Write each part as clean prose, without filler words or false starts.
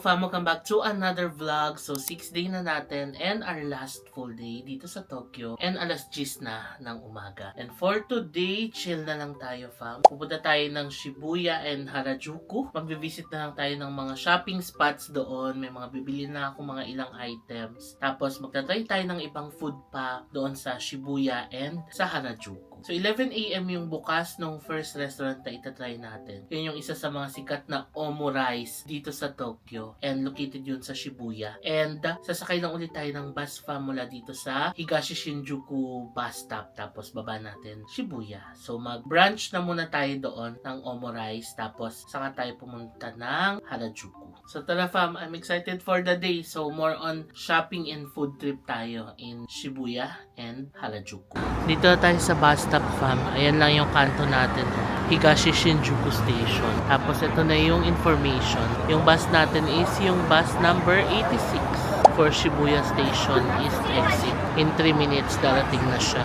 fam, welcome back to another vlog. So 6th day na natin and our last full day dito sa Tokyo and alas 10 na ng umaga. And for today, chill na lang tayo fam. Pupunta tayo ng Shibuya and Harajuku. Magbe-visit na lang tayo ng mga shopping spots doon. May mga bibili na ako mga ilang items. Tapos magta-try tayo ng ibang food pa doon sa Shibuya and sa Harajuku. So 11 AM yung bukas ng first restaurant na itatry natin. Yun yung isa sa mga sikat na Omurice dito sa Tokyo and located yun sa Shibuya. And sasakay lang ulit tayo ng bus fam mula dito sa Higashi Shinjuku bus stop, tapos baba natin Shibuya. So mag-brunch na muna tayo doon ng Omurice, tapos saka tayo pumunta ng Harajuku. So tara fam, I'm excited for the day. So more on shopping and food trip tayo in Shibuya and Harajuku. Dito tayo sa bus stop fam. Ayan lang yung kanto natin. Higashi Shinjuku Station. Tapos ito na yung information. Yung bus natin is yung bus number 86 for Shibuya Station East Exit. In 3 minutes darating na siya.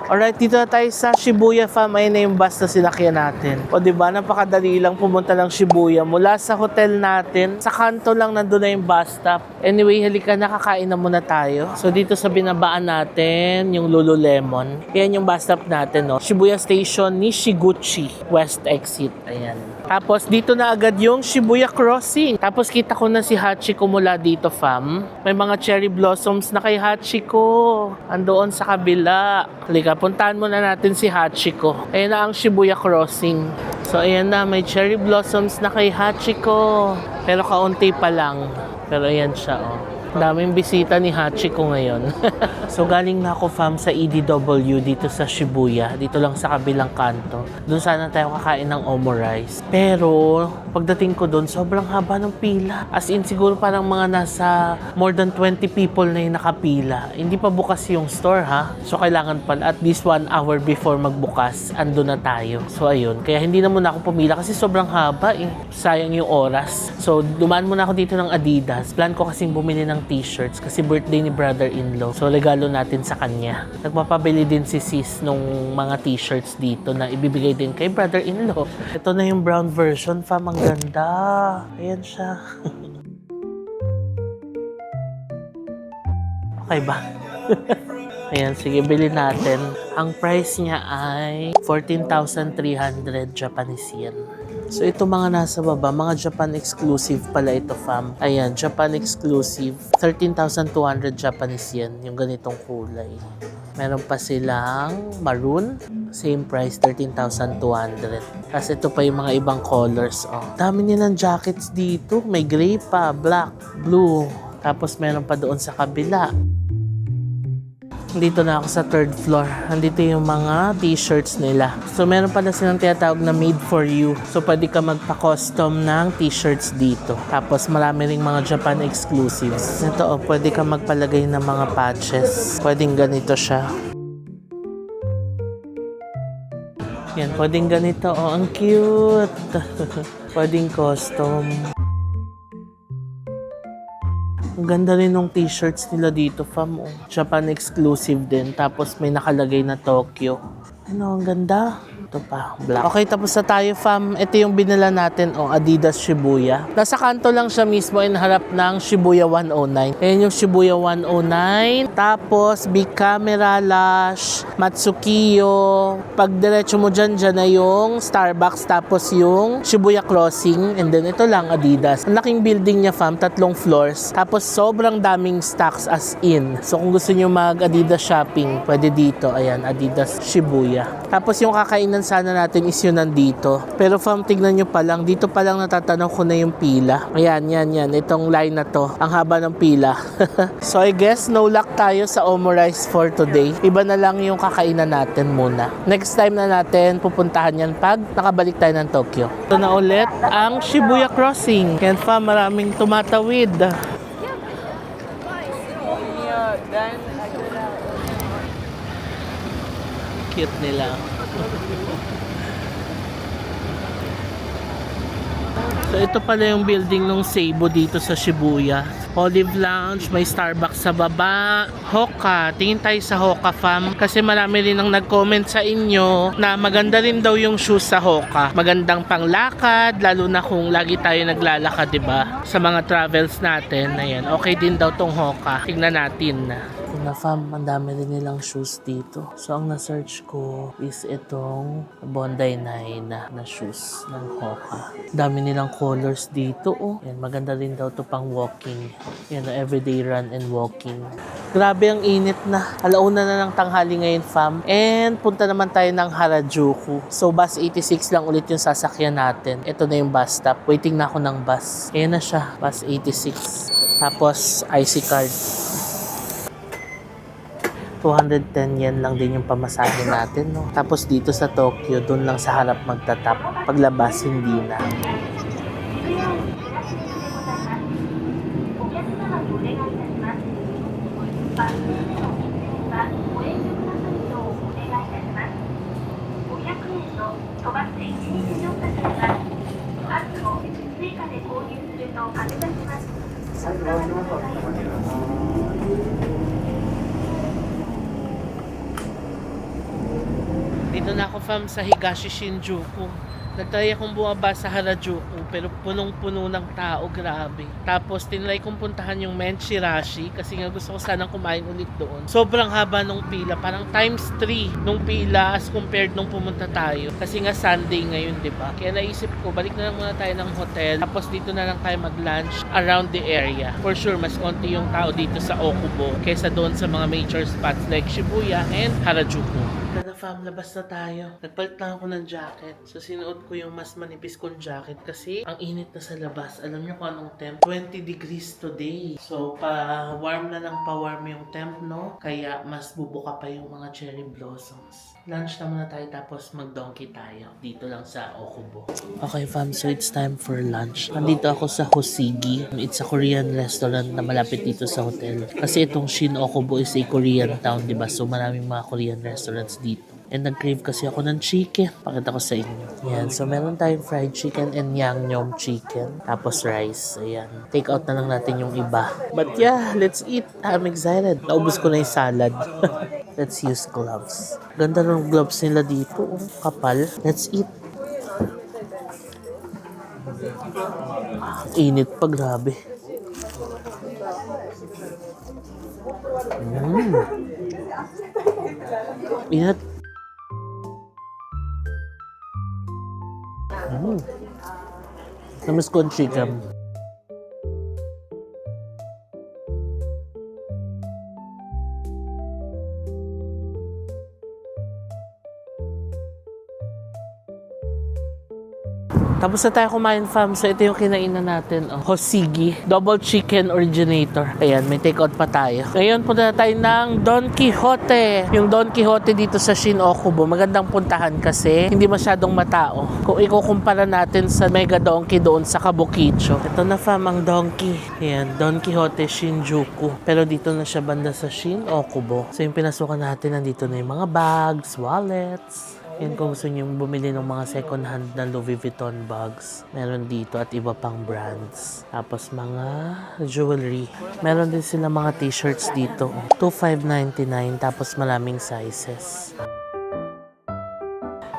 Alright, dito na tayo sa Shibuya fam. Ayun na yung bus na sinakyan natin. O diba, napakadali lang pumunta ng Shibuya. Mula sa hotel natin, sa kanto lang nandun na yung bus stop. Anyway, halika, nakakain na muna tayo. So dito sa binabaan natin, yung Lululemon. Yan yung bus stop natin, no? Shibuya Station, Nishiguchi, West Exit. Ayan. Tapos dito na agad yung Shibuya Crossing. Tapos kita ko na si Hachiko mula dito fam. May mga cherry blossoms na kay Hachiko. Andoon sa kabila. Halika, puntahan muna natin si Hachiko. Ayan na ang Shibuya Crossing. So ayan na, may cherry blossoms na kay Hachiko. Pero kaunti pa lang. Pero ayan siya, oh. Daming bisita ni Hachiko ngayon. So galing na ako fam sa EDW dito sa Shibuya. Dito lang sa kabilang kanto. Doon sana tayo kakain ng Omurice. Pero pagdating ko doon, sobrang haba ng pila. As in, siguro parang mga nasa more than 20 people na yung nakapila. Hindi pa bukas yung store ha. So kailangan pa at least 1 hour before magbukas, ando na tayo. So ayun, kaya hindi na muna ako pumila kasi sobrang haba eh. Sayang yung oras. So dumaan muna ako dito ng Adidas. Plan ko kasing bumili ng t-shirts kasi birthday ni brother-in-law. So regalo natin sa kanya. Nagpapabili din si sis nung mga t-shirts dito na ibibigay din kay brother-in-law. Ito na yung brown version fam, ang ganda. Ayan siya. Okay ba? Ayan, sige, bili natin. Ang price niya ay 14,300 Japanese yen. So, ito mga nasa baba, mga Japan exclusive pala ito fam. Ayan, Japan exclusive. 13,200 Japanese yen, yung ganitong kulay. Meron pa silang maroon. Same price, 13,200. Tapos ito pa yung mga ibang colors. Oh. Dami nilang jackets dito. May gray pa, black, blue. Tapos meron pa doon sa kabila. Dito na ako sa 3rd floor. Nandito yung mga t-shirts nila. So, meron pala silang tinatawag na made for you. So, pwede ka magpa-custom ng t-shirts dito. Tapos, marami ring mga Japan exclusives. Ito, pwede ka magpalagay ng mga patches. Pwedeng ganito siya. Yan, pwedeng ganito. Oh, ang cute. Pwedeng custom. Ang ganda rin ng t-shirts nila dito, fam. Oh. Japan exclusive din. Tapos may nakalagay na Tokyo. Ano, ang ganda. Ito pa, black. Okay, tapos na tayo, fam. Ito yung binila natin, Adidas Shibuya. Nasa kanto lang siya mismo in harap ng Shibuya 109. Ayan yung Shibuya 109. Tapos, Big Camera, Lash, Matsukiyo. Pag diretso mo dyan na yung Starbucks. Tapos yung Shibuya Crossing. And then, ito lang, Adidas. Ang laking building niya, fam. 3 floors. Tapos, sobrang daming stocks as in. So, kung gusto nyo mag-Adidas shopping, pwede dito. Ayan, Adidas Shibuya. Tapos, yung kakainan pupuntahan sana natin is yun nandito. Pero fam, tignan nyo pa lang, dito pa lang natatanaw ko na yung pila. Ayan, yan. Itong line na to. Ang haba ng pila. So I guess no luck tayo sa Omurice for today. Iba na lang yung kakainan natin muna. Next time na natin pupuntahan yan pag nakabalik tayo ng Tokyo. Ito na ulit ang Shibuya Crossing. Kaya fam, maraming tumatawid. Cute nila. So ito pala yung building ng Seibu dito sa Shibuya. Olive Lounge, may Starbucks sa baba. Hoka, tingin tayo sa Hoka fam. Kasi marami rin ang nag-comment sa inyo na maganda rin daw yung shoes sa Hoka. Magandang panglakad, lalo na kung lagi tayo naglalakad, diba? Sa mga travels natin, ayan. Okay din daw tong Hoka. Tingnan natin na. Na fam, ang dami rin nilang shoes dito. So ang na-search ko is itong Bondi 9 na shoes ng Hoka. Dami nilang colors dito, oh. Yan, maganda rin daw to pang walking. Yan, everyday run and walking. Grabe ang init na. Alauna na ng tanghali ngayon fam. And punta naman tayo ng Harajuku. So bus 86 lang ulit yung sasakyan natin. Ito na yung bus stop. Waiting na ako ng bus. Ayan na siya, bus 86. Tapos IC card. 210 yen lang din yung pamasahe natin, no? Tapos dito sa Tokyo, doon lang sa harap magtatap. Paglabas, hindi na. Dito na ako fam sa Higashi Shinjuku. Nagtry akong bumaba sa Harajuku pero punong-puno ng tao, grabe. Tapos tinry kong puntahan yung Menchirashi kasi nga gusto ko sanang kumain ulit doon. Sobrang haba nung pila, parang times 3 nung pila as compared nung pumunta tayo. Kasi nga Sunday ngayon, 'di ba? Kaya naisip ko, balik na lang muna tayo ng hotel. Tapos dito na lang tayo mag-lunch around the area. For sure, mas konti yung tao dito sa Okubo kaysa doon sa mga major spots like Shibuya and Harajuku. Na fam, labas na tayo. Nagpalit lang ako ng jacket. So sinuot ko yung mas manipis kong jacket kasi ang init na sa labas. Alam niyo kung anong temp? 20 degrees today. So pa-warm na ng pa-warm yung temp, no? Kaya mas bubuka pa yung mga cherry blossoms. Lunch na muna tayo tapos mag-donkey tayo. Dito lang sa Okubo. Okay fam, so it's time for lunch. Nandito ako sa Hoshigi. It's a Korean restaurant na malapit dito sa hotel. Kasi itong Shin Okubo is a Korean town, diba? So maraming mga Korean restaurants dito. And nag-crave kasi ako ng chicken. Pakita ko sa inyo. Yan. So meron tayong fried chicken and yangnyom chicken. Tapos rice. Ayan. Take out na lang natin yung iba. But yeah, let's eat. I'm excited. Naubos ko na yung salad. Let's use gloves. Ganda ng gloves nila dito. Kapal. Let's eat. Init pa, grabe. Init. Namiss ko ang chicken. Tapos na tayo kumain fam. So ito yung kinainan natin. Oh. Hoshigi. Double chicken originator. Ayan, may take out pa tayo. Ngayon punta na tayo ng Don Quijote. Yung Don Quijote dito sa Shin Okubo. Magandang puntahan kasi hindi masyadong matao. Kung ikukumpara natin sa Mega Donkey doon sa Kabukicho. Ito na fam ang donkey. Ayan, Don Quijote Shinjuku. Pero dito na siya banda sa Shin Okubo. So yung pinasukan natin, nandito na yung mga bags, wallets. Yan kung gusto nyo bumili ng mga second hand na Louis Vuitton bags. Meron dito at iba pang brands. Tapos mga jewelry. Meron din sila mga t-shirts dito. 2,599 tapos maraming sizes.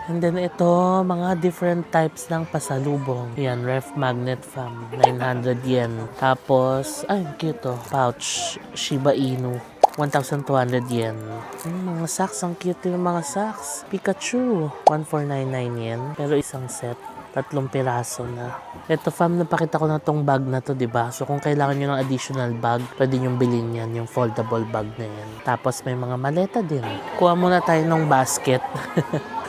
And then ito, mga different types ng pasalubong. Yan, ref magnet fam, 900 yen. Tapos, ay, cute oh, pouch, Shiba Inu. 1,200 yen. Mga socks, ang cute yung mga socks. Pikachu, 1,499 yen. Pero isang set, 3 piraso na. Ito fam, napakita ko na tong bag na to, diba? So kung kailangan nyo ng additional bag, pwede nyo bilhin yan, yung foldable bag na yan. Tapos may mga maleta din. Kuha muna tayo ng basket.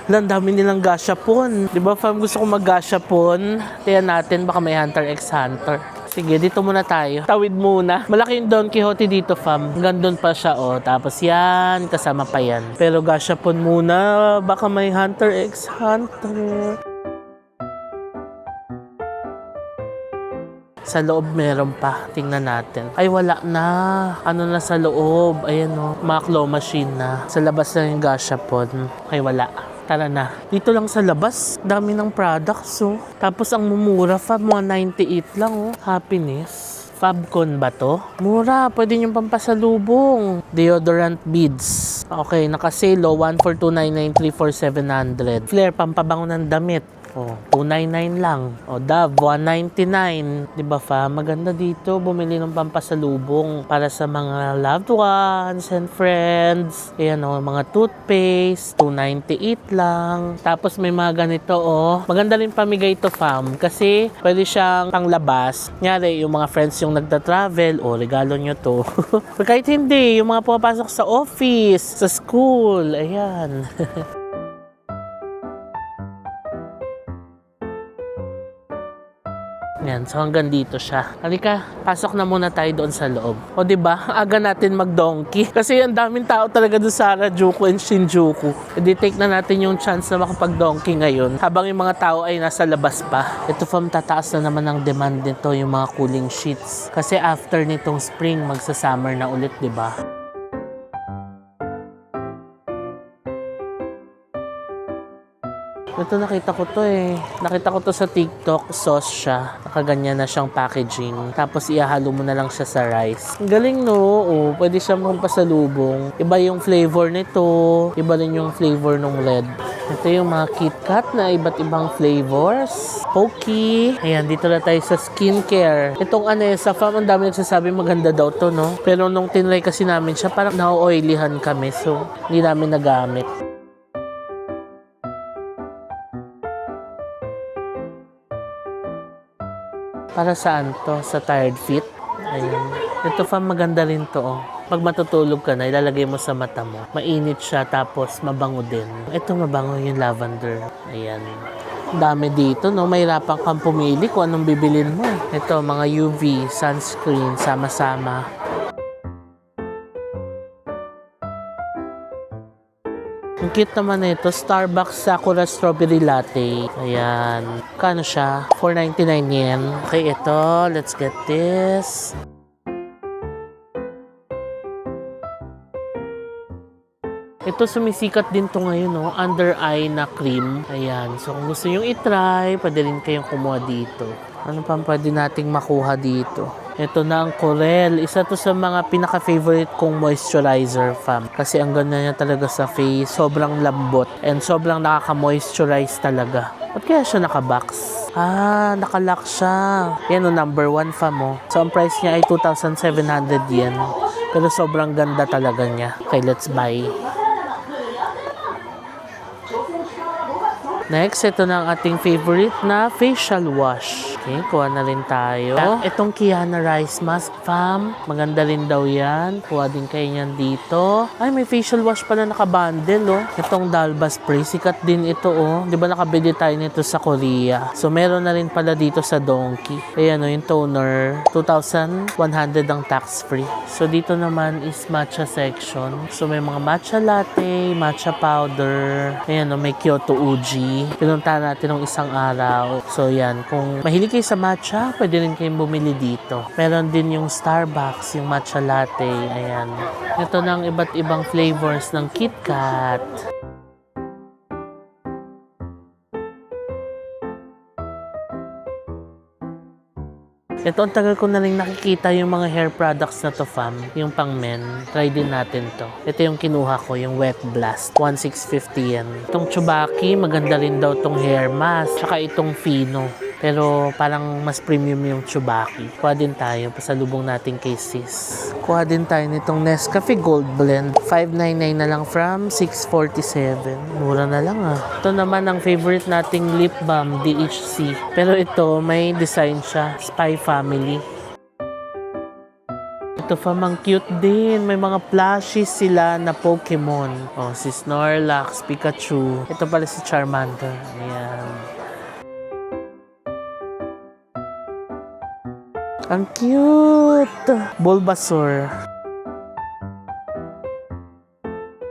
Ang dami nilang gashapon. Di ba, fam, gusto ko mag-gashapon. Tiyan natin, baka may Hunter x Hunter. Sige, dito muna tayo. Tawid muna. Malaki yung Don Quixote dito, fam. Hanggang doon pa siya, oh. Tapos yan, kasama pa yan. Pero gashapon muna, baka may Hunter x Hunter. Sa loob meron pa. Tingnan natin. Ay, wala na. Ano na sa loob? Ayan o. Mga claw machine na. Sa labas na yung gashapon. Ay, wala. Tara na. Dito lang sa labas. Dami ng products oh. Tapos ang mumura fa. Mga 98 lang oh. Happiness. Fabcon ba to? Mura. Pwede nyo pampasalubong. Deodorant beads. Okay. Nakasale oh. 1 for 2,993 for 700. Flare. Pampabango ng damit. Oh, 299 lang. Oh, Dove, 199. Di ba fa? Maganda dito. Bumili ng pampasalubong para sa mga loved ones and friends. Ayan oh, mga toothpaste, 298 lang. Tapos may mga ganito oh. Maganda rin pamigay ito fam. Kasi pwede siyang panglabas. Nyari, yung mga friends yung nagta-travel, oh, regalo nyo to. Kahit hindi, yung mga pumapasok sa office, sa school. Ayan. Yan, so hanggang dito siya. Halika, pasok na muna tayo doon sa loob. O diba, aga natin mag-donkey. Kasi ang daming tao talaga doon sa Harajuku and Shinjuku. E take na natin yung chance na makapag-donkey ngayon. Habang yung mga tao ay nasa labas pa. Ito fam, tataas na naman ang demand nito, yung mga cooling sheets. Kasi after nitong spring, magsa-summer na ulit, diba? Ito nakita ko to eh. Nakita ko to sa TikTok. Sauce siya. Nakaganyan na siyang packaging. Tapos ihahalo mo na lang siya sa rice. Ang galing no. Oh, pwede siyang pampasalubong. Iba yung flavor nito. Iba rin yung flavor ng red. Ito yung mga KitKat na iba't ibang flavors. Pokey. Ayan, dito na tayo sa skincare. Itong Anessa fam, ang dami nagsasabi maganda daw to no. Pero nung tinry kasi namin siya, parang na-oilihan kami. So, hindi namin nagamit. Para saan to? Sa tired feet? Ayan. Ito fam, maganda rin to oh. Pag matutulog ka na, ilalagay mo sa mata mo. Mainit siya, tapos mabango din. Ito mabango yung lavender. Ayan. Dami dito, no? Mahirapan kang pumili kung anong bibilin mo. Ito, mga UV, sunscreen, sama-sama. Ang cute naman ito, Starbucks Sakura Strawberry Latte. Ayan. Kano siya? 499 yen. Okay, ito. Let's get this. Ito sumisikat din to ngayon, no? Under eye na cream. Ayan. So, kung gusto nyo itry, pwede rin kayong kumuha dito. Ano pa pwede nating makuha dito? Ito na ang Corel. Isa to sa mga pinaka-favorite kong moisturizer, fam. Kasi ang ganda niya talaga sa face. Sobrang lambot. And sobrang nakaka-moisturize talaga. Ba't kaya siya naka-box? Ah, nakalock siya. Yan o, number 1, fam. Oh. So, ang price niya ay 2,700 yen. Pero sobrang ganda talaga niya. Okay, let's buy. Next, ito na ang ating favorite na facial wash. Okay, kuha na rin tayo. Itong Kiana Rice Mask, fam. Maganda rin daw yan. Kuha din kayo yan dito. Ay, may facial wash pala nakabundle, oh. Itong Dalba Spray. Sikat din ito, oh. Di ba nakabili tayo nito sa Korea? So, meron na rin pala dito sa Donkey. Ayan, oh, yung toner. 2,100 ang tax-free. So, dito naman is matcha section. So, may mga matcha latte, matcha powder. Ayan, oh, may Kyoto Uji. Pinunta natin ng isang araw. So, yan. Kung mahilig kayo sa matcha, pwede rin kayong bumili dito. Meron din yung Starbucks, yung matcha latte. Ayan. Ito na ang iba't ibang flavors ng KitKat. Ito, ang tagal ko na rin nakikita yung mga hair products na to, fam. Yung pang men. Try din natin to. Ito yung kinuha ko, yung Wet Blast. 1,650 yan. Itong Chubaki, maganda rin daw tong hair mask. Tsaka itong Fino. Pero parang mas premium yung Chubaki. Kuha din tayo. Pasalubong natin kay sis. Kuha din tayo nitong Nescafe Gold Blend. 599 na lang from 647. Mura na lang ah. Ito naman ang favorite nating lip balm, DHC. Pero ito, may design siya. Spy Family. Ito fam, ang cute din. May mga plushies sila na Pokemon. Oh, si Snorlax, Pikachu. Ito pala si Charmander. Ayan. Ang cute! Bulbasaur.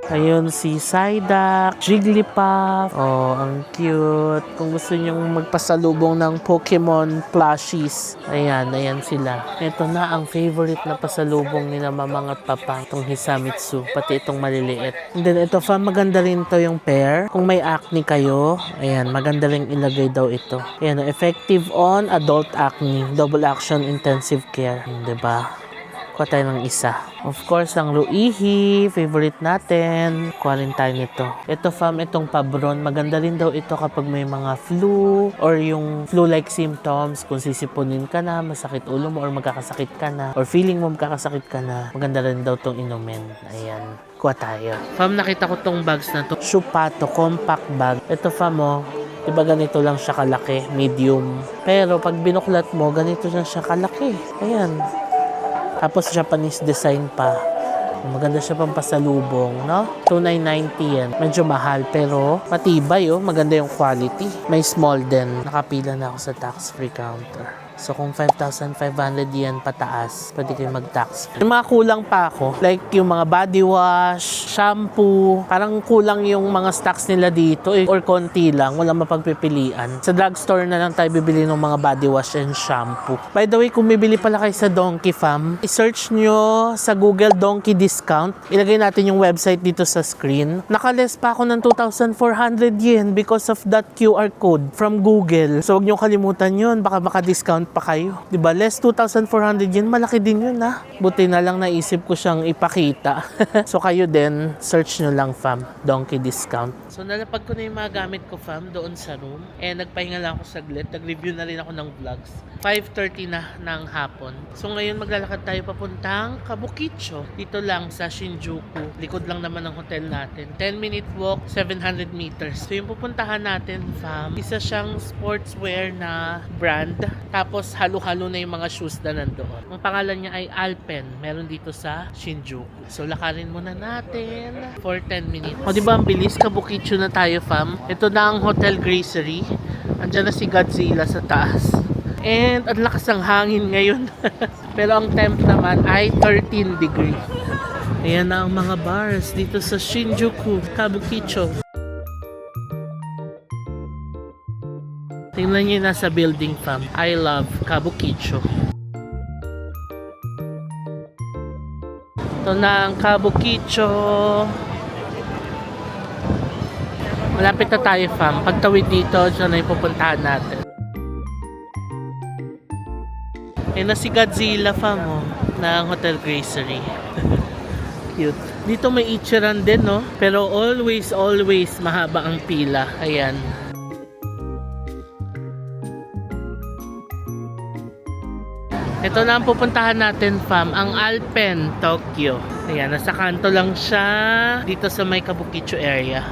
Ayun si Psyduck, Jigglypuff. Oh, ang cute. Kung gusto nyong magpasalubong ng Pokemon plushies, ayan sila. Ito na ang favorite na pasalubong ni na mama at papa, itong Hisamitsu, pati itong maliliit. And then ito fam, maganda rin to yung pair. Kung may acne kayo, ayan, maganda rin ilagay daw ito. Ayan, effective on adult acne, double action intensive care. Diba? Kuha tayo ng isa. Of course, ang Ruihi, favorite natin. Quarantine ito. Ito fam, itong Pabron. Maganda rin daw ito kapag may mga flu or yung flu-like symptoms. Kung sisipunin ka na, masakit ulo mo or magkakasakit ka na or feeling mo magkakasakit ka na, maganda rin daw itong inumin. Ayan. Kuha tayo. Fam, nakita ko tong bags na to. Shupato compact bag. Ito fam, oh. Diba ganito lang siya kalaki, medium. Pero pag binuklat mo, ganito lang siya kalaki. Ayan. Tapos Japanese design pa. Maganda siya pang pasalubong, no? 2,990 yan. Medyo mahal pero matibay, oh. Maganda yung quality. May small din. Nakapila na ako sa tax-free counter. So kung 5,500 yan pataas, pwede kayo mag-tax free. Yung mga kulang pa ako, like yung mga body wash, shampoo, parang kulang yung mga stocks nila dito or konti lang, walang mapagpipilian. Sa drugstore na lang tayo bibili ng mga body wash and shampoo. By the way, kung bibili pala kayo sa Donkey Fam, i-search nyo sa Google Donkey Discount. Ilagay natin yung website dito sa screen. Nakales pa ako ng 2,400 yen because of that QR code from Google. So huwag nyo kalimutan yun, baka maka-discount pa kayo. Diba? Less 2,400 yen, malaki din yun ha. Buti na lang naisip ko siyang ipakita. So kayo din, search nyo lang fam, Donkey Discount. So nalapag ko na yung mga gamit ko fam doon sa room. Nagpahinga lang ako saglit. Nag-review na rin ako ng vlogs. 5:30 na ng hapon. So ngayon maglalakad tayo papuntang Kabukicho. Dito lang sa Shinjuku. Likod lang naman ng hotel natin. 10-minute walk, 700 meters. So yung pupuntahan natin fam, isa siyang sportswear na brand. Tapos halo-halo na yung mga shoes na nandoon. Ang pangalan niya ay Alpen. Meron dito sa Shinjuku. So lakarin muna natin for 10 minutes. O diba ang bilis? Kabukicho na tayo fam. Ito na ang Hotel Gracery. Andiyan na si Godzilla sa taas. And ang lakas ng hangin ngayon. Pero ang temp naman ay 13 degrees. Ayan na ang mga bars dito sa Shinjuku, Kabukicho. Tingnan niyo nasa building fam. I love Kabukicho. Ito na ang Kabukicho. Malapit na tayo fam. Pagtawid dito, dyan na yung pupuntahan natin. Ayan na si Godzilla fam, oh, ng Hotel Gracery. Cute. Dito may Ichiran din, no? Pero always mahaba ang pila. Ayan. Ito na ang pupuntahan natin fam, ang Alpen, Tokyo. Ayan, nasa kanto lang siya dito sa may Kabukicho area.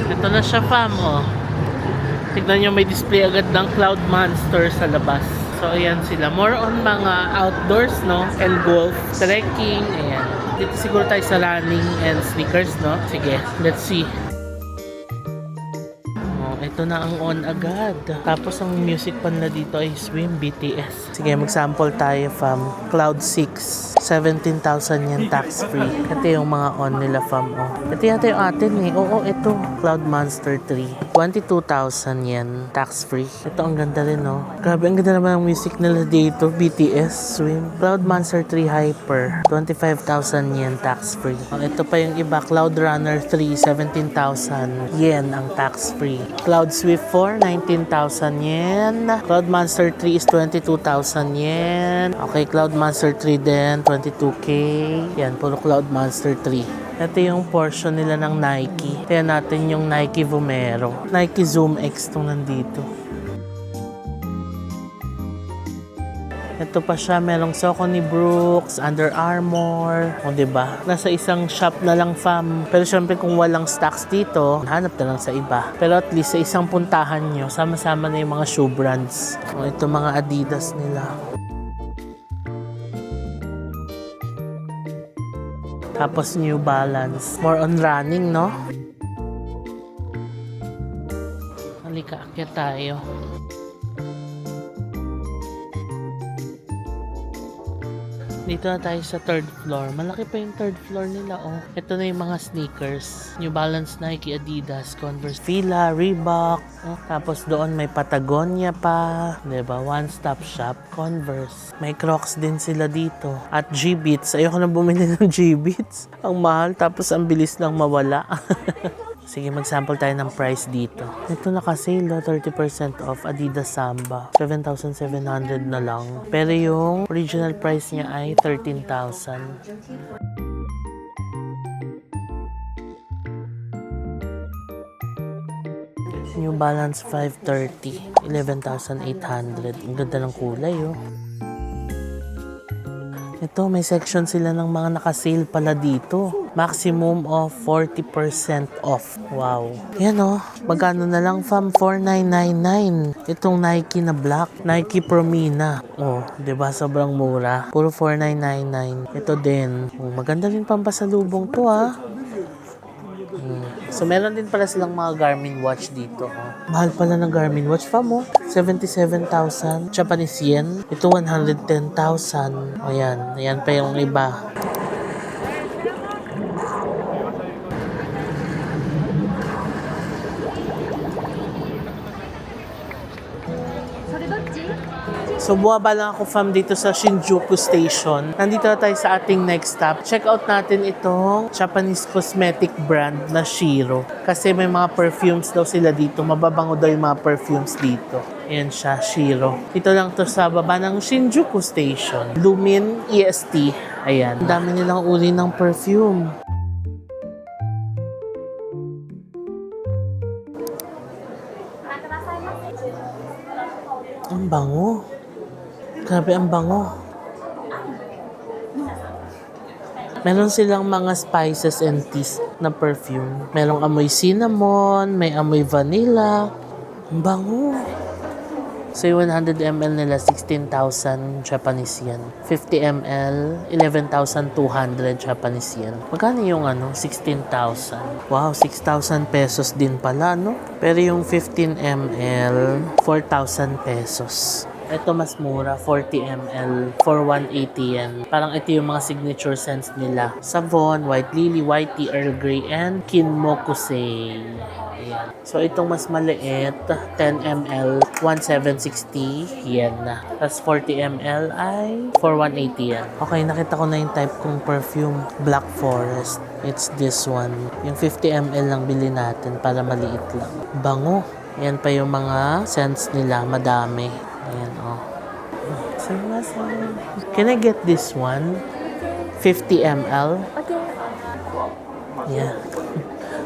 Ito na siya fam, oh. Tignan nyo, may display agad ng Cloud Monster sa labas. So ayan sila, more on mga outdoors, no? And golf, trekking, ayan. Dito siguro tayo sa running and sneakers, no? Sige, let's see. Ito na ang on agad. Tapos ang music pa nila dito ay Swim BTS. Sige, mag-sample tayo fam. Cloud 6. 17,000 yan tax free. Ito yung mga on nila fam. Oh. Ito yata yung atin eh. Oo, ito. Cloud Monster 3. 22,000 yan tax free. Ito ang ganda rin, no? Grabe, ang ganda naman ang music nila dito. BTS, Swim. Cloud Monster 3 Hyper. 25,000 yen tax free. Oh, ito pa yung iba. Cloud Runner 3. 17,000 yen ang tax free. Cloud Swift 4, 19,000 yen. Cloud Monster 3 is 22,000 yen. Okay, Cloud Monster 3 din, 22k. Yan, puro Cloud Monster 3. Ito yung portion nila ng Nike. Kaya natin yung Nike Vomero. Nike Zoom X itong nandito. Ito pa siya, merong Saucony Brooks, Under Armour, o diba? Nasa isang shop na lang fam. Pero syempre kung walang stocks dito, hanap na lang sa iba. Pero at least sa isang puntahan nyo, sama-sama na yung mga shoe brands. O ito mga Adidas nila. Tapos New Balance. More on running, no? Halika, akyat tayo. Dito na tayo sa third floor. Malaki pa yung third floor nila, oh. Ito na yung mga sneakers. New Balance, Nike, Adidas, Converse, Fila, Reebok. Oh. Tapos doon may Patagonia pa. Diba? One-stop shop, Converse. May Crocs din sila dito. At G-Beats. Ayoko na bumili ng G-Beats. Ang mahal, tapos ang bilis lang mawala. Sige, mag-sample tayo ng price dito. Ito naka-sale, 30% off. Adidas Samba. 7,700 na lang. Pero yung original price niya ay 13,000. New Balance 530. 11,800. Ang ganda ng kulay, oh. Ito, may section sila ng mga naka-sale pala dito. Maximum of 40% off. Wow. Yan o. Magkano na lang, fam? 4,999. Itong Nike na black. Nike Promina. Oh, diba? Sobrang mura. Puro 4,999. Ito din. Oh, maganda rin pampasalubong to, ah. So, meron din pala silang mga Garmin watch dito. Oh. Mahal pala ng Garmin watch, fam, oh. 77,000 Japanese yen. Ito 110,000. Ayan. Ayan pa yung iba. So, buwaba lang ako, fam, dito sa Shinjuku Station. Nandito na tayo sa ating next stop. Check out natin itong Japanese cosmetic brand na Shiro. Kasi may mga perfumes daw sila dito. Mababango daw yung mga perfumes dito. Ayan siya, Shiro. Ito lang to sa baba ng Shinjuku Station. Lumin EST. Ayan. Ang dami nilang uri ng perfume. Ang bango. Grabe, ang bango. Meron silang mga spices and teas na perfume. Merong amoy cinnamon, may amoy vanilla. Ang bango. So, yung 100 ml nila, 16,000 Japanese yen. 50 ml, 11,200 Japanese yen. Magkano yung 16,000? Wow, 6,000 pesos din pala, no? Pero yung 15 ml, 4,000 pesos. Ito mas mura, 40 ml for 180 yen. Parang ito yung mga signature scents nila. Savon, White Lily, White Tea, Earl Grey, and Kinmokusei. Ayan. So itong mas maliit, 10 ml, 1,760 yen na. Tapos 40 ml ay for 180 yen. Okay, nakita ko na yung type kong perfume. Black Forest. It's this one. Yung 50 ml lang bili natin para maliit lang. Bango. Yan pa yung mga scents nila. Madami. Ayan, oh. Can I get this one? 50 ml? Okay. Yeah.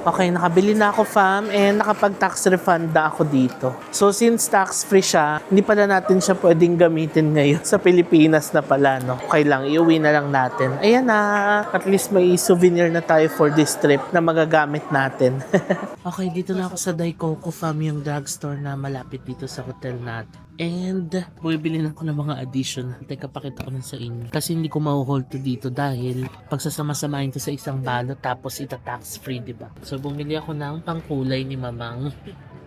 Okay, nakabili na ako, fam, and nakapag-tax refund na ako dito. So, since tax-free siya, hindi pala natin siya pwedeng gamitin ngayon sa Pilipinas na pala, no? Okay lang, iuwi na lang natin. Ayan na, at least may souvenir na tayo for this trip na magagamit natin. Okay, dito na ako sa Daikoku, fam, yung drugstore na malapit dito sa hotel natin. And, bumibili na ako ng mga additional. Teka, pakita ko na sa inyo. Kasi hindi ko ma-hold to dito dahil pagsasama-samahin ko sa isang balot tapos ita-tax free, diba? So, bumili ako ng pangkulay ni Mamang.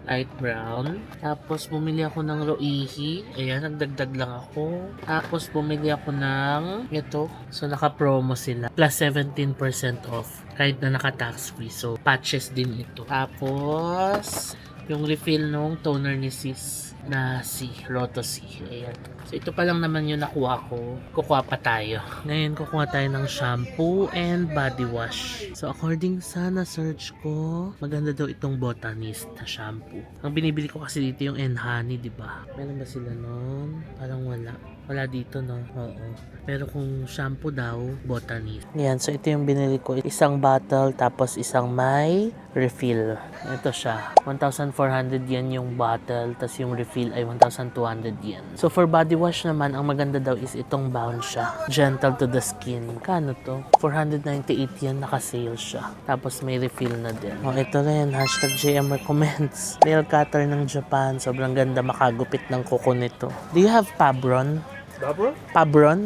Light brown. Tapos, bumili ako ng Roihi. Ayan, nagdagdag lang ako. Tapos, bumili ako ng ito. So, naka-promo sila. Plus 17% off. Kahit na naka-tax free. So, patches din ito. Tapos, yung refill nung toner ni Sis na si Roto-C. Ayan. So, ito pa lang naman yung nakuha ko. Kukuha pa tayo. Ngayon, kukuha tayo ng shampoo and body wash. So, according sa na-search ko, maganda daw itong Botanist na shampoo. Ang binibili ko kasi dito yung Enhani, diba? Meron ba sila nun? Parang wala. Wala dito, no? Oo. Pero kung shampoo daw, Botanist. Yan. So, ito yung binili ko. Isang bottle, tapos isang may refill. Ito siya. 1,400 yen yung bottle, tapos yung refill ay 1,200 yen. So, for body wash naman, ang maganda daw is itong Bounce siya. Gentle to the skin. Kano to? 498 yen, naka-sale siya. Tapos may refill na din. Oh, ito rin. Hashtag JM recommends. Nail cutter ng Japan. Sobrang ganda, makagupit ng kuko nito. Do you have Pabron? Pabron? Pabron?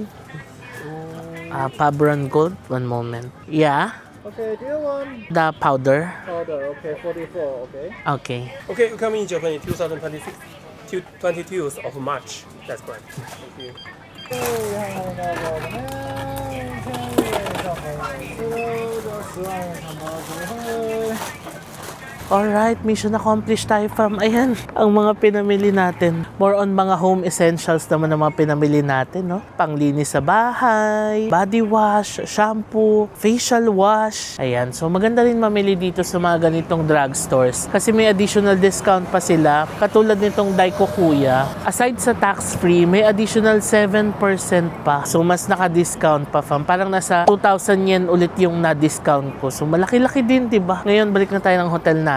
Pabron Gold. One moment. Yeah, Okay, do you want the powder. powder? Okay, 44, okay. Okay. Okay, you come in Japan in 2026 to 22nd of March. That's correct. Thank you. Alright, mission accomplished tayo, fam. Ayan, ang mga pinamili natin. More on mga home essentials naman ang mga pinamili natin, no? Panglinis sa bahay, body wash, shampoo, facial wash. Ayan, so maganda rin mamili dito sa mga ganitong drugstores. Kasi may additional discount pa sila. Katulad nitong Daiko Kuya. Aside sa tax-free, may additional 7% pa. So mas naka-discount pa, fam. Parang nasa 2,000 yen ulit yung na-discount ko. So malaki-laki din, diba? Ngayon, balik na tayo ng hotel natin.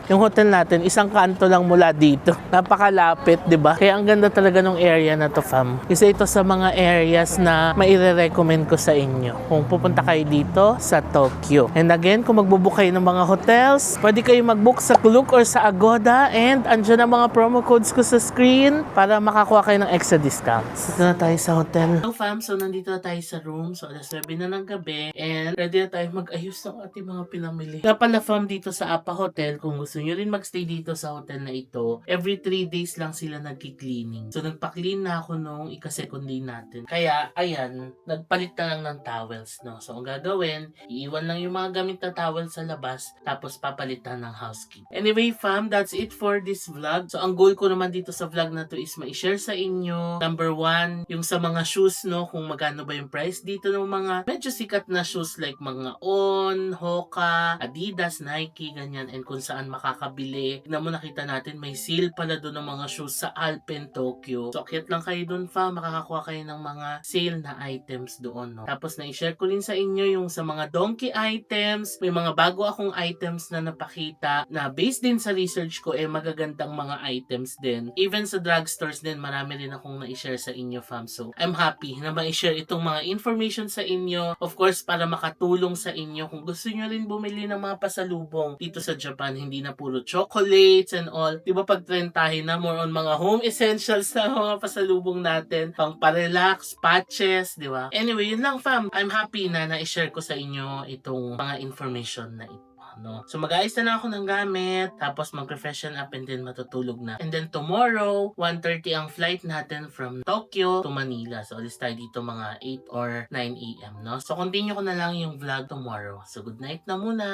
Yung hotel natin, isang kanto lang mula dito. Napakalapit, di ba? Kaya ang ganda talaga ng area na to, fam. Isa ito sa mga areas na maire-recommend ko sa inyo kung pupunta kayo dito sa Tokyo. And again, kung magbubook kayo ng mga hotels, pwede kayo mag-book sa Klook or sa Agoda, and andyan ang mga promo codes ko sa screen para makakuha kayo ng extra discounts. Dito na tayo sa hotel. So, fam, so nandito na tayo sa room. So, alas 9 na ng gabi, and ready na tayo mag-ayos ng ating mga pinamili. Kaya pala, fam, dito sa Apa Hotel, kung gusto nyo rin magstay dito sa hotel na ito, every 3 days lang sila nagki-cleaning. So, nagpa-clean na ako nung ika-second day natin. Kaya, ayan, nagpalit na lang ng towels, no? So, ang gagawin, iiwan lang yung mga gamit na towel sa labas, tapos papalitan ng housekeeping. Anyway, fam, that's it for this vlog. So, ang goal ko naman dito sa vlog na to is ma-share sa inyo. Number 1, yung sa mga shoes, no? Kung magkano ba yung price dito ng mga medyo sikat na shoes like mga On, Hoka, Adidas, Nike, ganyan, and kung saan makakabili. Na mo nakita natin, may sale pala doon ng mga shoes sa Alpen, Tokyo. So, akyat lang kayo doon, fa. Makakakuha kayo ng mga sale na items doon, no? Tapos, na-share ko rin sa inyo yung sa mga donkey items. May mga bago akong items na napakita na based din sa research ko, magagandang mga items din. Even sa drugstores din, marami rin akong na-share sa inyo, fam. So, I'm happy na ma-share itong mga information sa inyo. Of course, para makatulong sa inyo kung gusto nyo rin bumili ng mga pasalubong dito sa Japan, hindi na puro chocolates and all. Di ba pag trend tayo na more on mga home essentials na mga pasalubong natin, pang parelax, patches, di ba? Anyway, yun lang, fam. I'm happy na na-share ko sa inyo itong mga information na ito. No? So mag-aayos na lang ako ng gamit, tapos mag-refreshen up and then matutulog na. And then tomorrow, 1:30 ang flight natin from Tokyo to Manila. So alis tayo dito mga 8 or 9 a.m. No? So continue ko na lang yung vlog tomorrow. So good night na muna.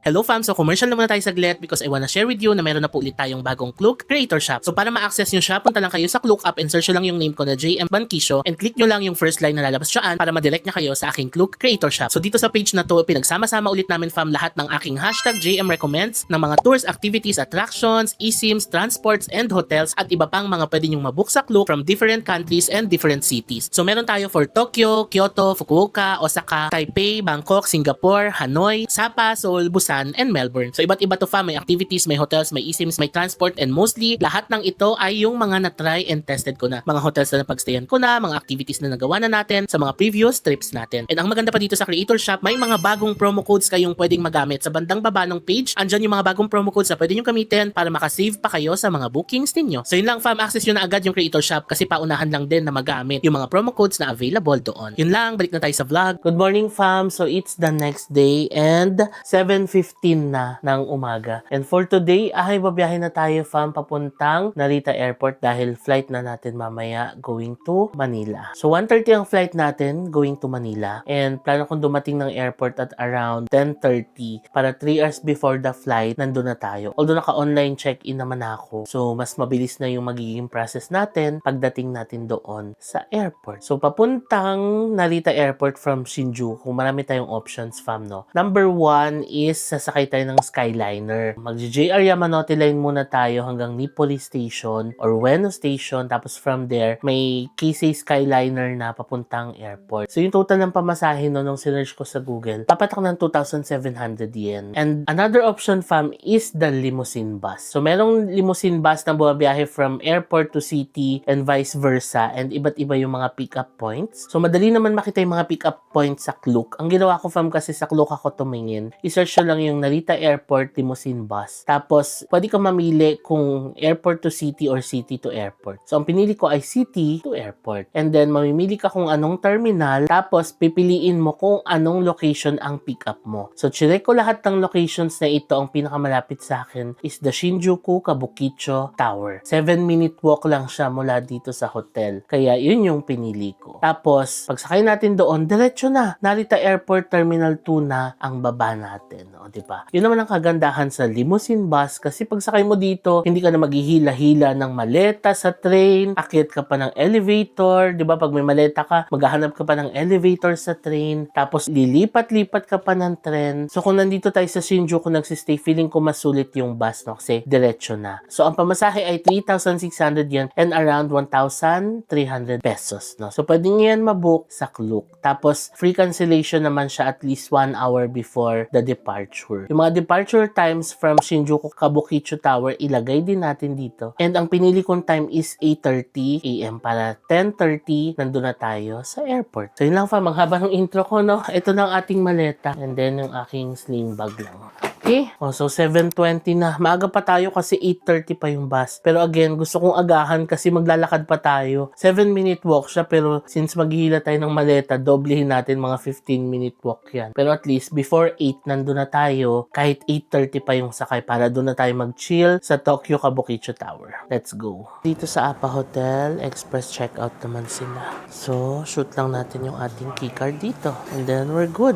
Hello, fam. So commercial na muna tayo saglit because I wanna share with you na meron na po ulit tayong bagong Klook Creator Shop. So para ma-access nyo siya, punta lang kayo sa Klook app and search nyo lang yung name ko na JM Bankisho and click nyo lang yung first line na lalabas dyan para ma-direct nyo kayo sa aking Klook Creator Shop. So dito sa page na to, pinagsama-sama ulit namin, fam, lahat ng aking hashtag JM Recommends ng mga tours, activities, attractions, eSIMs, transports, and hotels at iba pang mga pwede nyong mabook sa Klook from different countries and different cities. So meron tayo for Tokyo, Kyoto, Fukuoka, Osaka, Taipei, Bangkok, Singapore, Hanoi, Sapa, Seoul, Busan, and Melbourne. So iba't iba to, fam. May activities, may hotels, may eSIMs, may transport, and mostly lahat ng ito ay yung mga na-try and tested ko na. Mga hotels na napagstayan ko na, mga activities na nagawa na natin sa mga previous trips natin. And ang maganda pa dito sa Creator Shop, may mga bagong promo codes kayong pwedeng magamit. Sa bandang baba ng page, andyan yung mga bagong promo codes na pwede nyo gamitin para makasave pa kayo sa mga bookings ninyo. So yun lang, fam. Access nyo na agad yung Creator Shop kasi paunahan lang din na magamit yung mga promo codes na available doon. Yun lang, balik na tayo sa vlog. Good morning, fam. So it's the next day and 7:15 na ng umaga. And for today, babiyahe na tayo, fam, papuntang Narita Airport dahil flight na natin mamaya going to Manila. So 1:30 ang flight natin going to Manila and plano kong dumating ng airport at around 10:30 para 3 hours before the flight, nandun na tayo. Although naka-online check-in naman ako. So mas mabilis na yung magiging process natin pagdating natin doon sa airport. So papuntang Narita Airport from Shinjuku, marami tayong options, fam, no? Number 1 is sasakay tayo ng Skyliner. Mag-JR Yamanote Line muna tayo hanggang Nippoli Station or Ueno Station. Tapos from there, may Keisei Skyliner na papuntang airport. So yung total ng pamasahe no, nung sinerch ko sa Google, papatak ng 2,700 yen. And another option, fam, is the limousine bus. So merong limousine bus na bumabiyahe from airport to city and vice versa. And iba't iba yung mga pick-up points. So madali naman makita yung mga pick-up points sa Klook. Ang ginawa ko, fam, kasi sa Klook ako tumingin. I-search nyo lang lang yung Narita Airport Limousine Bus. Tapos, pwede ka mamili kung airport to city or city to airport. So, ang pinili ko ay city to airport. And then, mamimili ka kung anong terminal. Tapos, pipiliin mo kung anong location ang pick up mo. So, chinek ko lahat ng locations na ito. Ang pinakamalapit sa akin is the Shinjuku Kabukicho Tower. 7-minute walk lang siya mula dito sa hotel. Kaya, yun yung pinili ko. Tapos, pagsakay natin doon, diretso na. Narita Airport Terminal 2 na ang baba natin. O, diba? Yun naman ang kagandahan sa limousine bus kasi pagsakay mo dito, hindi ka na maghihila-hila ng maleta sa train, akyat ka pa ng elevator, diba? Pag may maleta ka, maghahanap ka pa ng elevator sa train, tapos lilipat-lipat ka pa ng tren. So, kung nandito tayo sa Shinjuku nagsistay, feeling ko masulit yung bus, no? Kasi diretso na. So, ang pamasahe ay 3,600 yen and around 1,300 pesos, no? So, pwede nyo yan mabook sa Klook. Tapos, free cancellation naman siya at least 1 hour before the departure. Yung mga departure times from Shinjuku Kabukicho Tower, ilagay din natin dito. And ang pinili kong time is 8:30 AM para 10:30 nandun na tayo sa airport. So, yun lang fam. Ang haba ng intro ko, no? Ito na ang ating maleta. And then, yung aking sling bag lang. Okay? Oh, so 7:20 na. Maaga pa tayo kasi 8:30 pa yung bus. Pero again, gusto kong agahan kasi maglalakad pa tayo. 7-minute walk siya pero since maghihila tayo ng maleta, doblehin natin mga 15-minute walk yan. Pero at least before 8 nandun na tayo kahit 8:30 pa yung sakay para doon na tayo mag-chill sa Tokyo Kabukicho Tower. Let's go. Dito sa APA Hotel, express checkout naman sila. So, shoot lang natin yung ating keycard dito. And then we're good.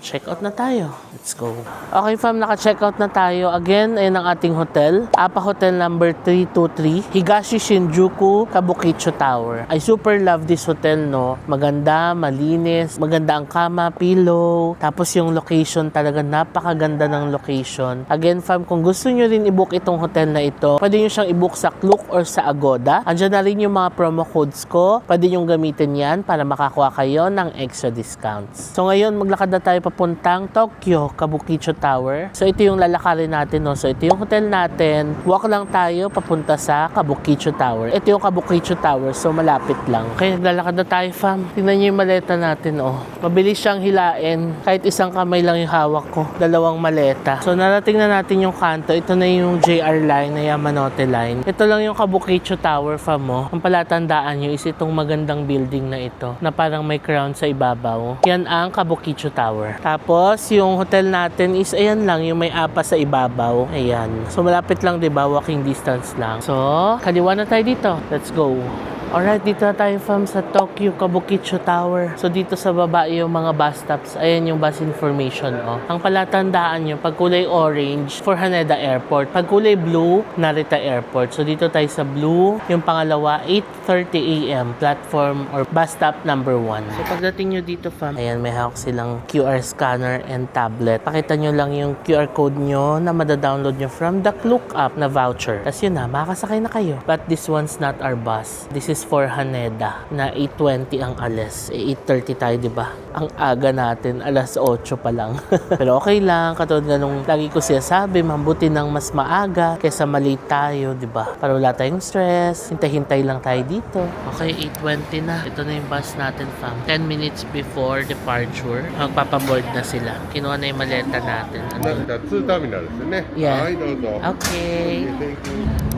Check-out na tayo. Let's go. Okay fam, naka-checkout na tayo. Again, ayun ang ating hotel. APA Hotel number 323. Higashi Shinjuku Kabukicho Tower. I super love this hotel, no? Maganda, malinis, maganda ang kama, pillow. Tapos yung location talaga, napakaganda ng location. Again fam, kung gusto nyo rin i-book itong hotel na ito, pwede nyo siyang i-book sa Klook or sa Agoda. Andiyan na rin yung mga promo codes ko. Pwede nyo gamitin yan para makakuha kayo ng extra discounts. So ngayon, maglakad na tayo papuntang Tokyo Kabukicho Tower. So ito yung lalakarin natin, no? So ito yung hotel natin. Walk lang tayo papunta sa Kabukicho Tower. Ito yung Kabukicho Tower. So malapit lang. Okay, naglalakad na tayo fam. Tingnan niyo yung maleta natin, oh. Mabilis siyang hilain. Kahit isang kamay lang yung hawak ko. 2 maleta. So narating na natin yung kanto. Ito na yung JR line na Yamanote line. Ito lang yung Kabukicho Tower fam, mo. Ang palatandaan nyo is itong magandang building na ito na parang may crown sa ibabaw. Yan ang Kabukicho Tower. Tapos, yung hotel natin is, ayan lang, yung may APA sa ibabaw. Ayan. So, malapit lang, diba? Walking distance lang. So, kaliwa na tayo dito. Let's go. Alright, dito na tayo fam sa Tokyo Kabukicho Tower. So dito sa baba yung mga bus stops. Ayan yung bus information, oh. Ang palatandaan nyo, pag kulay orange, for Haneda Airport. Pag kulay blue, Narita Airport. So dito tayo sa blue. Yung pangalawa, 8:30 AM, platform or bus stop number 1. So pagdating nyo dito fam, ayan, may hawak silang QR scanner and tablet. Pakita nyo lang yung QR code nyo na madadownload nyo from the Klook app na voucher. Tapos yun na, makakasakay na kayo. But this one's not our bus. This is for Haneda na 8:20 ang alas. 8:30 tayo, di ba? Ang aga natin, alas 8 pa lang. Pero okay lang, katulad nga nung lagi ko siya sabi, mabuti ng mas maaga kaysa malate tayo, di ba? Para wala tayong stress, hintay-hintay lang tayo dito. Okay, 8:20 na. Ito na yung bus natin, fam. 10 minutes before departure, magpapaboard na sila. Kinuha na yung maleta natin. Ano? 2ターミナルですね。 Yeah. はい、どうぞ。 Okay. Thank you.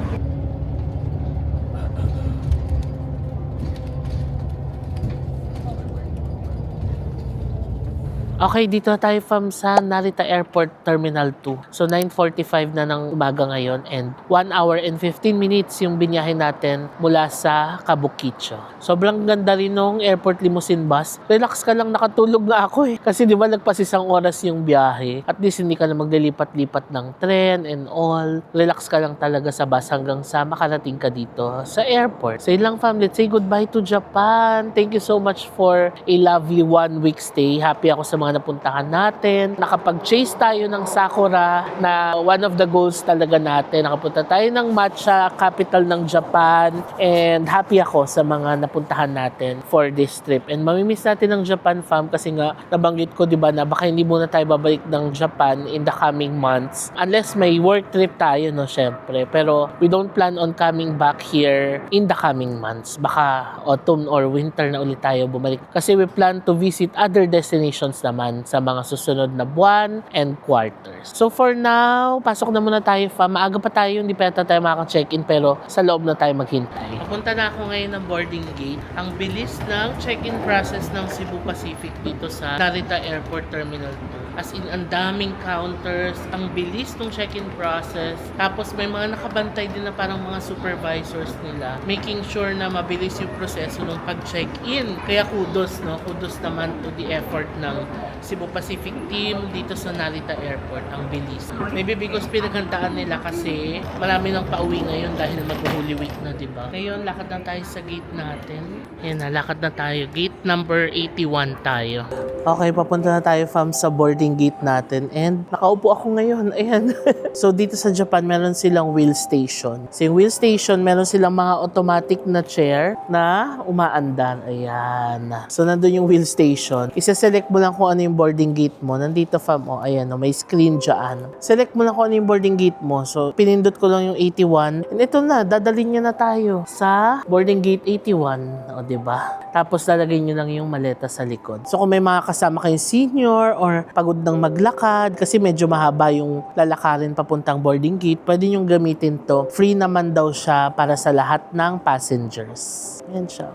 Okay, dito na tayo fam sa Narita Airport Terminal 2. So, 9:45 na ng umaga ngayon and 1 hour and 15 minutes yung binyahe natin mula sa Kabukicho. Sobrang ganda rin nung airport limousine bus. Relax ka lang, nakatulog na ako eh. Kasi di ba nagpas isang oras yung biyahe. At least hindi ka na maglilipat-lipat ng tren and all. Relax ka lang talaga sa bus hanggang sa makarating ka dito sa airport. So, yun lang fam, let's say goodbye to Japan. Thank you so much for a lovely 1-week stay. Happy ako sa mga napuntahan natin. Nakapag-chase tayo ng Sakura na one of the goals talaga natin. Nakapunta tayo ng matcha, capital ng Japan. And happy ako sa mga napuntahan natin for this trip. And mamimiss natin ng Japan fam kasi nga nabanggit ko, di ba, na baka hindi muna tayo babalik ng Japan in the coming months. Unless may work trip tayo, no, syempre. Pero we don't plan on coming back here in the coming months. Baka autumn or winter na ulit tayo bumalik. Kasi we plan to visit other destinations naman. naman sa mga susunod na buwan and quarters. So for now, pasok na muna tayo fam. Maaga pa tayo, hindi pa yata tayo makaka-check-in pero sa loob na tayo maghintay. Papunta na ako ngayon ng boarding gate. Ang bilis ng check-in process ng Cebu Pacific dito sa Narita Airport Terminal 2. As in, ang daming counters, ang bilis ng check-in process. Tapos may mga nakabantay din na parang mga supervisors nila, making sure na mabilis yung proseso ng pag-check-in. Kaya kudos, no? Kudos naman to the effort ng Cebu Pacific team dito sa Narita Airport. Ang bilis. Maybe because pinaghandaan nila kasi marami nang pauwi ngayon dahil mag-Holy Week na, diba? Ngayon, lakad na tayo sa gate natin. Ayan na, lakad na tayo. Gate number 81 tayo. Okay, papunta na tayo fam sa boarding gate natin and nakaupo ako ngayon. Ayan. So dito sa Japan, meron silang wheel station. Sa wheel station, meron silang mga automatic na chair na umaandar. Ayan. So nandun yung wheel station. Isa-select mo lang kung ano yung boarding gate mo. Nandito fam, ayan, may screen dyan. Select mo lang kung ano yung boarding gate mo. So pinindot ko lang yung 81. And ito na, dadalhin nyo na tayo sa boarding gate 81. O, diba? Tapos lalagay nyo lang yung maleta sa likod. So kung may mga kasama kayong senior or pagod ng maglakad kasi medyo mahaba yung lalakarin papuntang boarding gate, pwede nyong gamitin to. Free naman daw siya para sa lahat ng passengers. Ayan siya.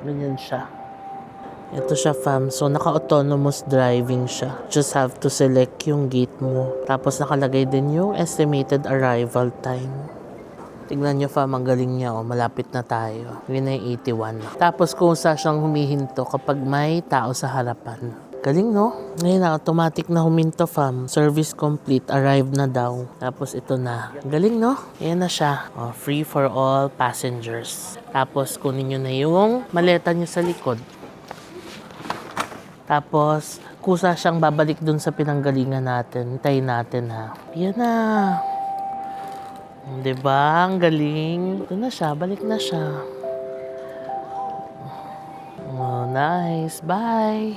Ganyan siya. Ito siya fam. So naka-autonomous driving siya. Just have to select yung gate mo. Tapos nakalagay din yung estimated arrival time. Tignan nyo fam, ang galing niya. Malapit na tayo. Yun na yung 81. Tapos kung saan siyang humihinto kapag may tao sa harapan. Galing, no? Ngayon na, automatic na huminto fam. Service complete. Arrive na daw. Tapos ito na. Galing, no? Ayan na siya. Free for all passengers. Tapos kunin nyo na yung maleta nyo sa likod. Tapos, kusa siyang babalik dun sa pinanggalingan natin. Hintayin natin, ha? Yan na. Diba? Ang galing. Ito na siya. Balik na siya. Oh, nice. Bye.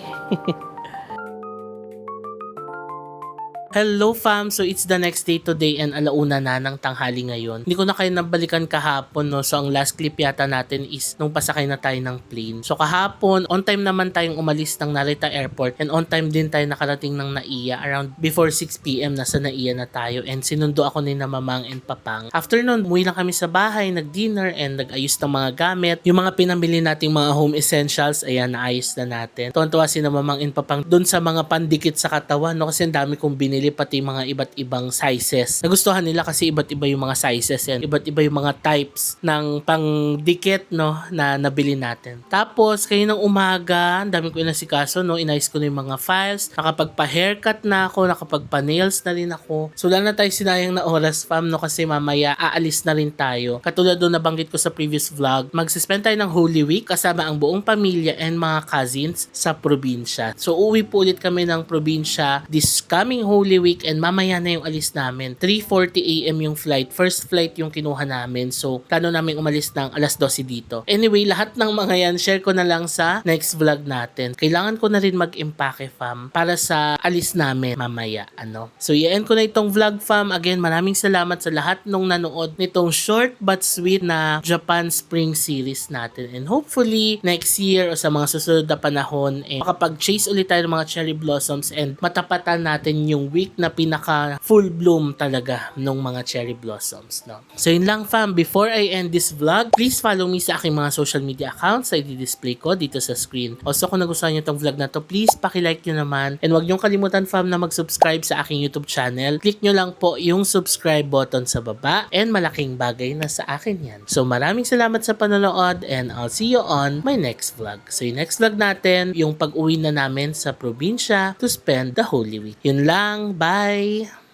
Hello fam! So it's the next day today and alauna na ng tanghali ngayon. Hindi ko na kayo nabalikan kahapon, no? So ang last clip yata natin is nung pasakay na tayo ng plane. So kahapon, on time naman tayong umalis ng Narita Airport and on time din tayo nakarating ng Naiya. Around before 6 p.m. nasa Naiya na tayo and sinundo ako ni na Mamang and Papang. After nun, umuwi lang kami sa bahay, nag-dinner and nag-ayos ng mga gamit. Yung mga pinamili nating mga home essentials, ayan, naayos na natin. Tuwan-tuwa si na Mamang and Papang dun sa mga pandikit sa katawan, no? Kasi ang dami kong binili pati mga iba't ibang sizes. Nagustuhan nila kasi iba't iba yung mga sizes yan. Iba't iba yung mga types ng pangdikit, no, na nabili natin. Tapos, kayo ng umaga, ang dami ko inasikaso, no, inayos ko na yung mga files, nakapagpa-haircut na ako, nakapagpa-nails na rin ako. So, wala na tayo sinayang na oras, fam, no, kasi mamaya aalis na rin tayo. Katulad doon nabanggit ko sa previous vlog, magsispend tayo ng Holy Week kasama ang buong pamilya and mga cousins sa probinsya. So, uwi po ulit kami ng probinsya this coming Holy Week and mamaya na yung alis namin. 3:40 AM yung flight. First flight yung kinuha namin. So, plano namin umalis ng alas 12 dito. Anyway, lahat ng mga yan, share ko na lang sa next vlog natin. Kailangan ko na rin mag-impake, fam, para sa alis namin mamaya. So, i-end ko na itong vlog, fam. Again, maraming salamat sa lahat nung nanood nitong short but sweet na Japan Spring Series natin. And hopefully, next year o sa mga susunod na panahon, makapag-chase ulit tayo ng mga cherry blossoms and matapatan natin yung week na pinaka full bloom talaga ng mga cherry blossoms, no? So yun lang fam, before I end this vlog, please follow me sa aking mga social media accounts na i-display ko dito sa screen. Also kung nagustuhan nyo itong vlog na to, please pakilike nyo naman and wag nyo kalimutan fam na mag-subscribe sa aking YouTube channel. Click nyo lang po yung subscribe button sa baba and malaking bagay na sa akin yan. So maraming salamat sa panonood and I'll see you on my next vlog. So yung next vlog natin, yung pag-uwi na namin sa probinsya to spend the Holy Week. Yun lang. Bye!